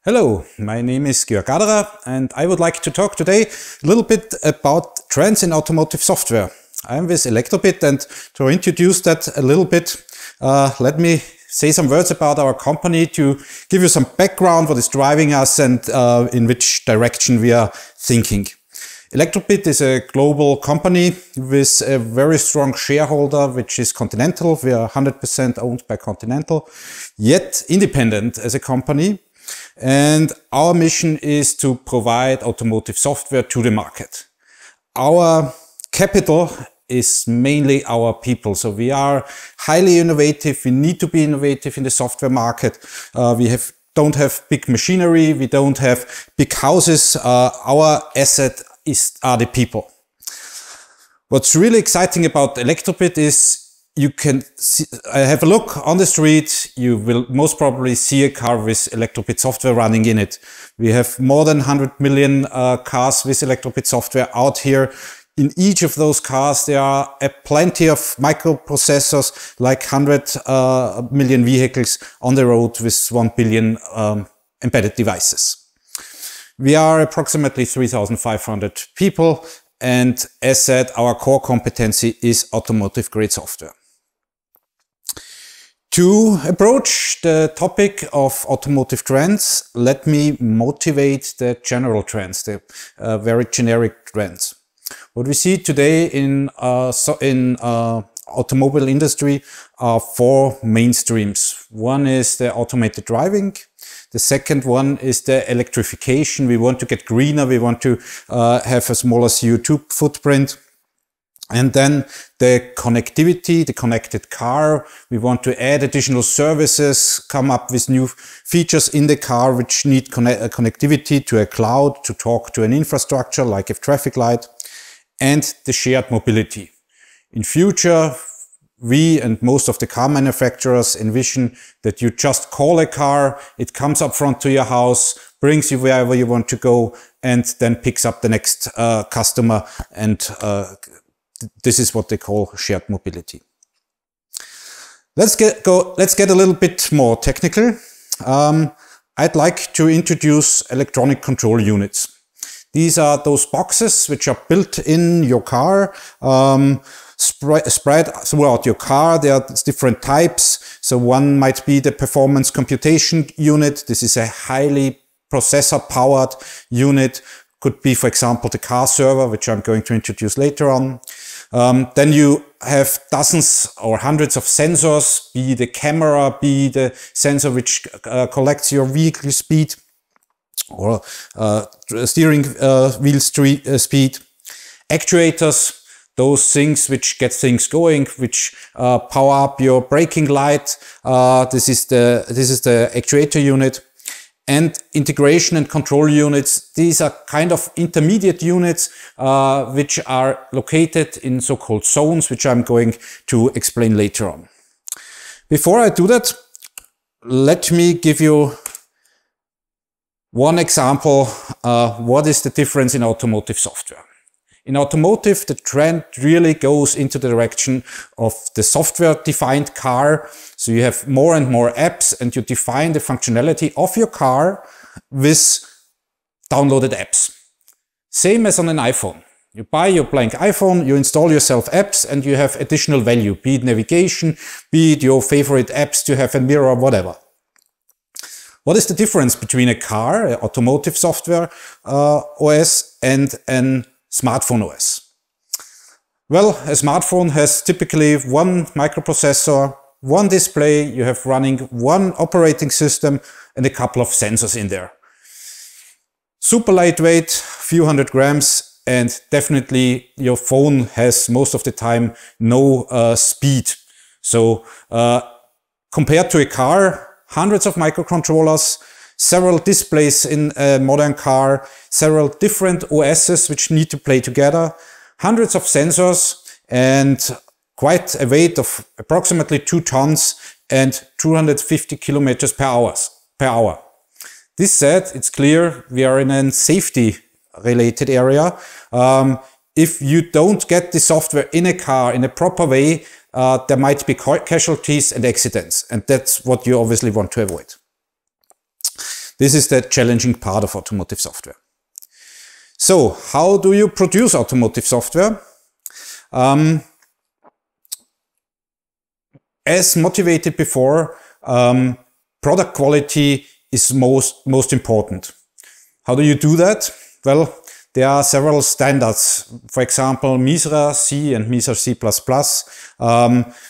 Hello, my name is Georg Gaderer and I would like to talk today a little bit about trends in automotive software. I'm with Elektrobit, and to introduce that a little bit, let me say some words about our company to give you some background, what is driving us and in which direction we are thinking. Elektrobit is a global company with a very strong shareholder, which is Continental. We are 100% owned by Continental, yet independent as a company. And our mission is to provide automotive software to the market. Our capital is mainly our people. So we are highly innovative. We need to be innovative in the software market. We don't have big machinery. We don't have big houses. Our asset are the people. What's really exciting about Elektrobit is you can have a look on the street. You will most probably see a car with Elektrobit software running in it. We have more than 100 million cars with Elektrobit software out here. In each of those cars, there are plenty of microprocessors, like 100 million vehicles on the road with 1 billion embedded devices. We are approximately 3,500 people. And as said, our core competency is automotive grade software. To approach the topic of automotive trends, let me motivate the general trends, the very generic trends. What we see today in automobile industry are four main streams. One is the automated driving. The second one is the electrification. We want to get greener. We want to have a smaller CO2 footprint. And then the connectivity, the connected car. We want to add additional services, come up with new features in the car which need connectivity to a cloud, to talk to an infrastructure like a traffic light, and the shared mobility. In future, we and most of the car manufacturers envision that you just call a car, it comes up front to your house, brings you wherever you want to go, and then picks up the next customer, and this is what they call shared mobility. Let's get a little bit more technical. I'd like to introduce electronic control units. These are those boxes which are built in your car, spread throughout your car. There are different types. So one might be the performance computation unit. This is a highly processor powered unit. Could be, for example, the car server, which I'm going to introduce later on. Then you have dozens or hundreds of sensors, be the camera, be the sensor which collects your vehicle speed or steering wheel speed. Actuators, those things which get things going, which power up your braking light. This is the actuator unit. And integration and control units. These are kind of intermediate units which are located in so-called zones, which I'm going to explain later on. Before I do that, let me give you one example. What is the difference in automotive software? In automotive, the trend really goes into the direction of the software-defined car. So you have more and more apps, and you define the functionality of your car with downloaded apps. Same as on an iPhone. You buy your blank iPhone, you install yourself apps, and you have additional value, be it navigation, be it your favorite apps to have a mirror, whatever. What is the difference between a car, an automotive software OS, and an smartphone OS? Well, a smartphone has typically one microprocessor, one display, you have running one operating system and a couple of sensors in there. Super lightweight, few hundred grams, and definitely your phone has most of the time no speed. So compared to a car, hundreds of microcontrollers, several displays in a modern car, several different OSs which need to play together, hundreds of sensors, and quite a weight of approximately 2 tons and 250 kilometers per hour. This said, it's clear we are in a safety related area. If you don't get the software in a car in a proper way, there might be casualties and accidents, and that's what you obviously want to avoid. This is the challenging part of automotive software. So, how do you produce automotive software? As motivated before, product quality is most important. How do you do that? Well, there are several standards. For example, MISRA C and MISRA C++,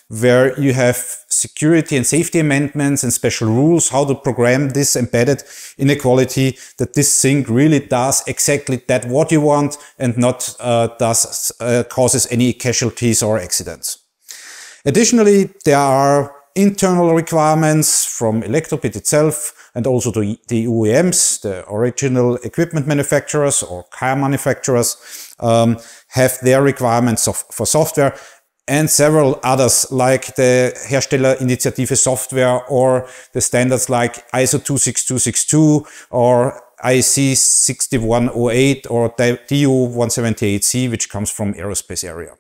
where you have security and safety amendments and special rules, how to program this embedded in a quality that this thing really does exactly that what you want and not causes any casualties or accidents. Additionally, there are internal requirements from Elektrobit itself and also the OEMs, the original equipment manufacturers or car manufacturers, have their requirements for software, and several others like the Herstellerinitiative Software or the standards like ISO 26262 or IEC 6108 or DO 178C, which comes from aerospace area.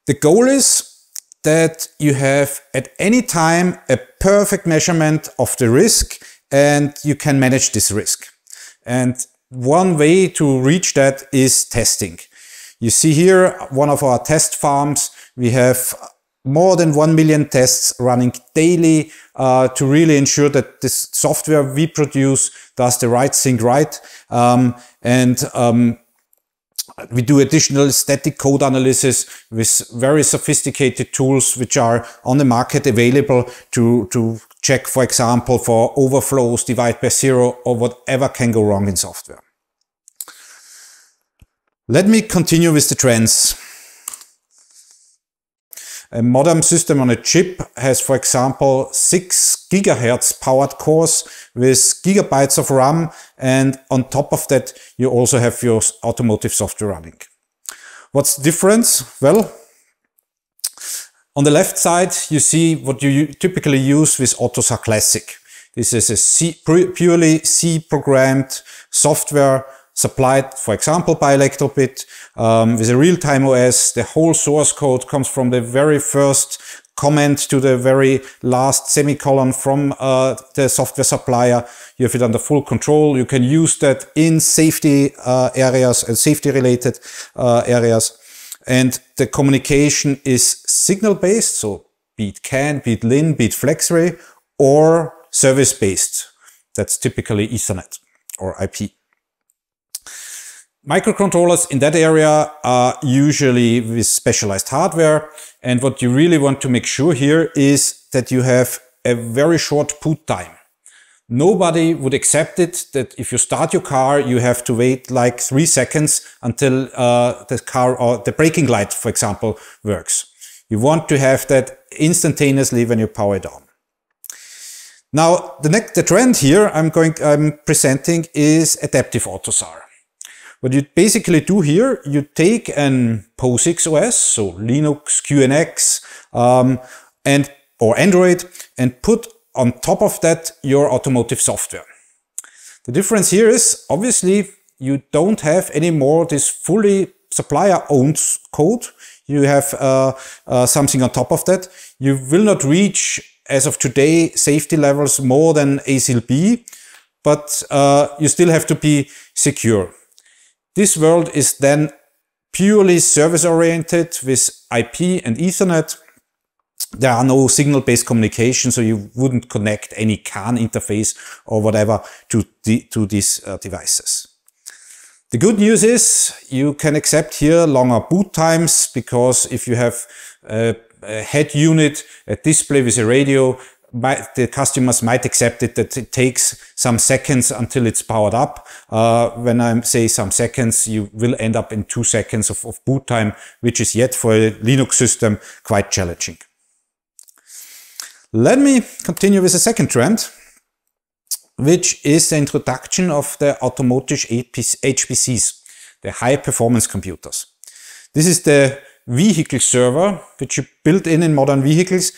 The goal is that you have at any time a perfect measurement of the risk and you can manage this risk. And one way to reach that is testing. You see here one of our test farms. We have more than 1 million tests running daily to really ensure that this software we produce does the right thing right. We do additional static code analysis with very sophisticated tools which are on the market available to check, for example, for overflows, divide by zero, or whatever can go wrong in software. Let me continue with the trends. A modern system on a chip has, for example, 6 GHz powered cores with gigabytes of RAM, and on top of that you also have your automotive software running. What's the difference? Well, on the left side you see what you typically use with Autosar Classic. This is a purely C programmed software supplied, for example, by Elektrobit, with a real-time OS. The whole source code comes from the very first comment to the very last semicolon from the software supplier. You have it under full control. You can use that in safety areas and safety-related areas. And the communication is signal-based, so be it CAN, be it LIN, be it FlexRay, or service-based. That's typically Ethernet or IP. Microcontrollers in that area are usually with specialized hardware, and what you really want to make sure here is that you have a very short boot time. Nobody would accept it that if you start your car you have to wait like 3 seconds until the car or the braking light, for example, works. You want to have that instantaneously when you power it on. Now the trend here I'm presenting is adaptive Autosar. What you basically do here, you take an POSIX OS, so Linux, QNX, or Android, and put on top of that your automotive software. The difference here is, obviously, you don't have anymore this fully supplier-owned code. You have something on top of that. You will not reach, as of today, safety levels more than ASIL B, but you still have to be secure. This world is then purely service-oriented with IP and Ethernet. There are no signal-based communication, so you wouldn't connect any CAN interface or whatever to these devices. The good news is you can accept here longer boot times, because if you have a head unit, a display with a radio, the customers might accept it that it takes some seconds until it's powered up. When I say some seconds, you will end up in 2 seconds of boot time, which is yet for a Linux system quite challenging. Let me continue with a second trend, which is the introduction of the automotive HPCs, the high performance computers. This is the vehicle server, which you built in modern vehicles,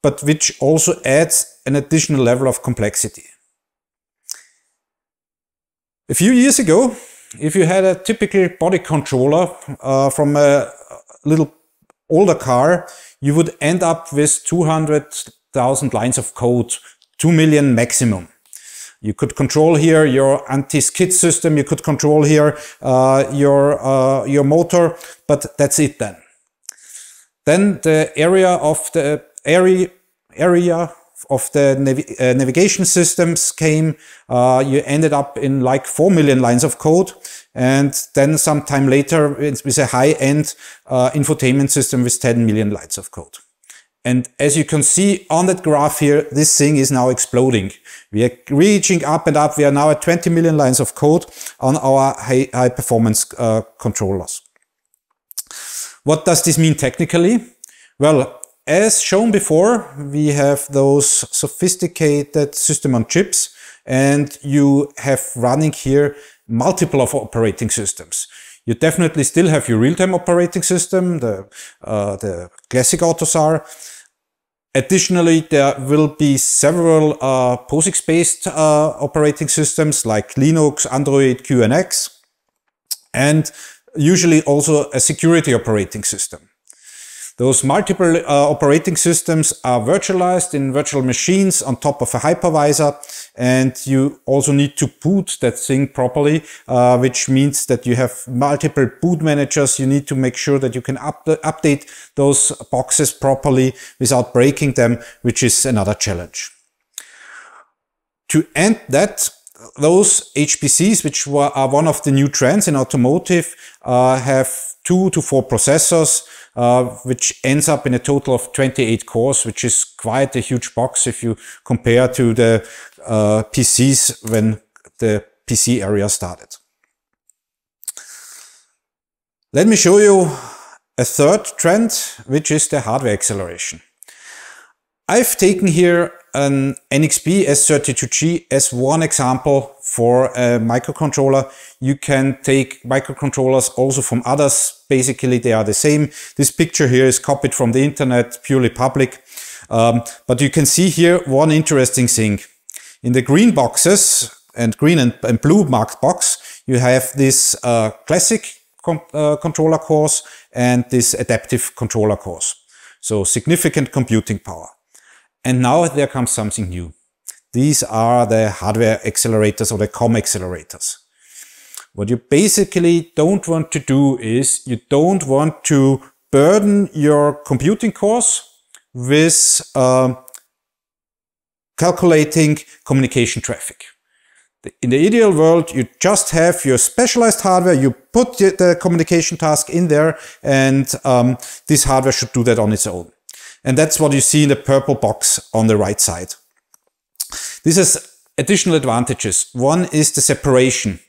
but which also adds an additional level of complexity. A few years ago, if you had a typical body controller from a little older car, you would end up with 200,000 lines of code 2 million maximum. You could control here your anti-skid system, you could control here your motor, but that's it then. Then the area of the navigation systems came. You ended up in like 4 million lines of code, and then sometime later with a high-end infotainment system with 10 million lines of code. And as you can see on that graph here, this thing is now exploding. We are reaching up and up. We are now at 20 million lines of code on our high performance controllers. What does this mean technically? Well, as shown before, we have those sophisticated system on chips, and you have running here multiple of operating systems. You definitely still have your real-time operating system, the classic Autosar. Additionally, there will be several POSIX-based operating systems like Linux, Android, QNX, and usually also a security operating system. Those multiple operating systems are virtualized in virtual machines on top of a hypervisor, and you also need to boot that thing properly, which means that you have multiple boot managers. You need to make sure that you can update those boxes properly without breaking them, which is another challenge. To end that, those HPCs, which are one of the new trends in automotive, have 2 to 4 processors, which ends up in a total of 28 cores, which is quite a huge box if you compare to the PCs when the PC area started. Let me show you a third trend, which is the hardware acceleration. I've taken here an NXP S32G as one example for a microcontroller. You can take microcontrollers also from others. Basically, they are the same. This picture here is copied from the internet, purely public. But you can see here one interesting thing. In the green boxes, and green and blue marked box, you have this classic controller cores and this adaptive controller cores. So significant computing power. And now there comes something new. These are the hardware accelerators or the COM accelerators. What you basically don't want to do is you don't want to burden your computing cores with calculating communication traffic. In the ideal world, you just have your specialized hardware, you put the communication task in there, and this hardware should do that on its own. And that's what you see in the purple box on the right side. This has additional advantages. One is the separation.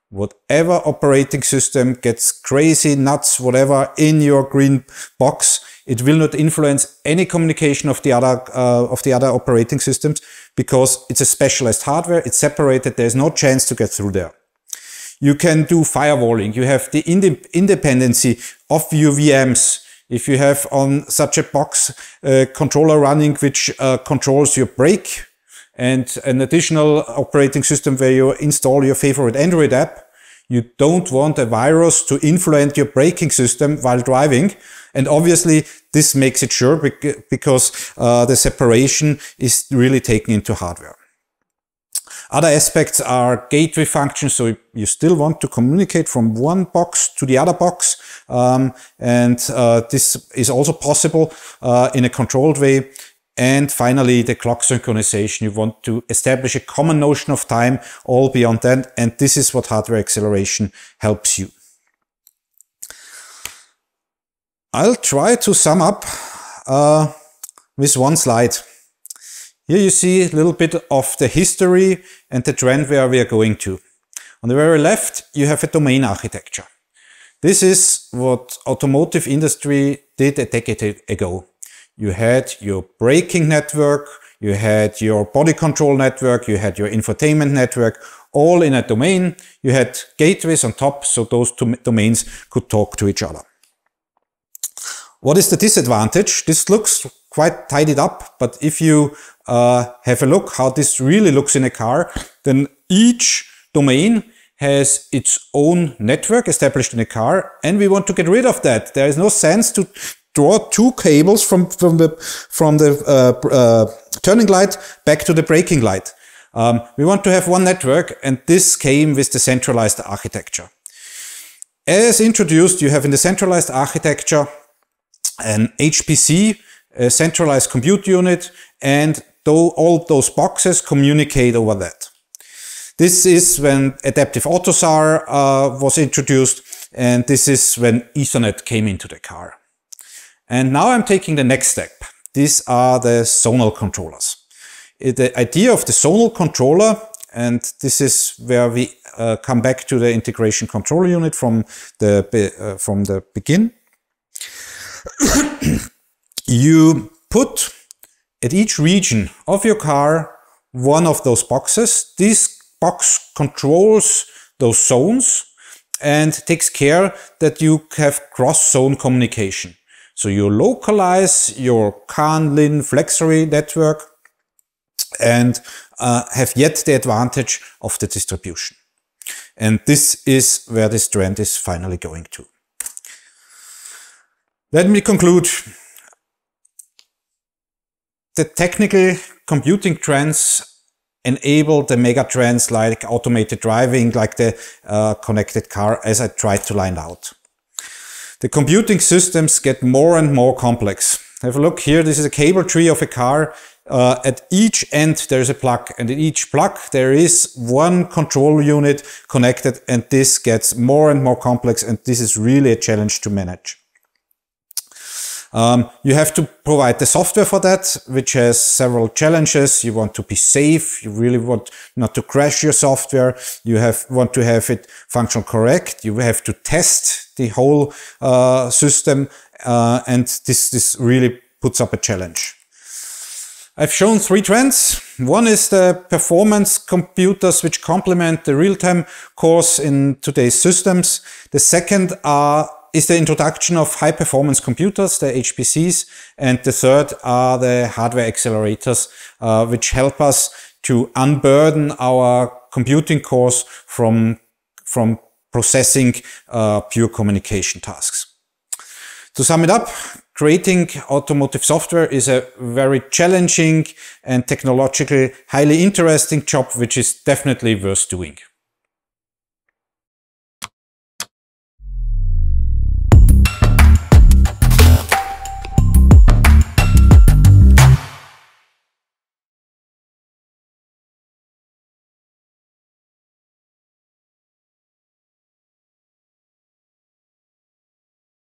Whatever operating system gets crazy, nuts, whatever in your green box, it will not influence any communication of the other operating systems, because it's a specialized hardware, it's separated, there's no chance to get through there. You can do firewalling, you have the independency of your VMs. If you have on such a box a controller running which controls your brake, and an additional operating system where you install your favorite Android app, you don't want a virus to influence your braking system while driving. And obviously this makes it sure, because the separation is really taken into hardware. Other aspects are gateway functions, so you still want to communicate from one box to the other box, and this is also possible in a controlled way. And finally, the clock synchronization. You want to establish a common notion of time, all beyond that, and this is what hardware acceleration helps you. I'll try to sum up with one slide. Here you see a little bit of the history and the trend where we are going to. On the very left, you have a domain architecture. This is what automotive industry did a decade ago. You had your braking network, you had your body control network, you had your infotainment network, all in a domain. You had gateways on top, so those two domains could talk to each other. What is the disadvantage? This looks quite tidied up, but if you have a look how this really looks in a car, then each domain has its own network established in a car, and we want to get rid of that. There is no sense to draw two cables from the turning light back to the braking light. We want to have one network, and this came with the centralized architecture. As introduced, you have in the centralized architecture an HPC, a centralized compute unit, and all those boxes communicate over that. This is when adaptive Autosar was introduced, and this is when Ethernet came into the car. And now I'm taking the next step. These are the Sonal Controllers. The idea of the Sonal controller, and this is where we come back to the integration control unit from the begin. You put at each region of your car one of those boxes. This box controls those zones and takes care that you have cross-zone communication. So you localize your CAN, LIN, FlexArray network and have yet the advantage of the distribution. And this is where this trend is finally going to. Let me conclude. The technical computing trends enable the mega trends like automated driving, like the connected car, as I tried to line out. The computing systems get more and more complex. Have a look here. This is a cable tree of a car. At each end there is a plug, and in each plug there is one control unit connected, and this gets more and more complex, and this is really a challenge to manage. You have to provide the software for that, which has several challenges. You want to be safe. You really want not to crash your software. You want to have it function correct. You have to test the whole system, and this really puts up a challenge. I've shown three trends. One is the performance computers which complement the real-time cores in today's systems. The second is the introduction of high-performance computers, the HPCs, and the third are the hardware accelerators, which help us to unburden our computing cores from processing pure communication tasks. To sum it up, creating automotive software is a very challenging and technologically highly interesting job, which is definitely worth doing.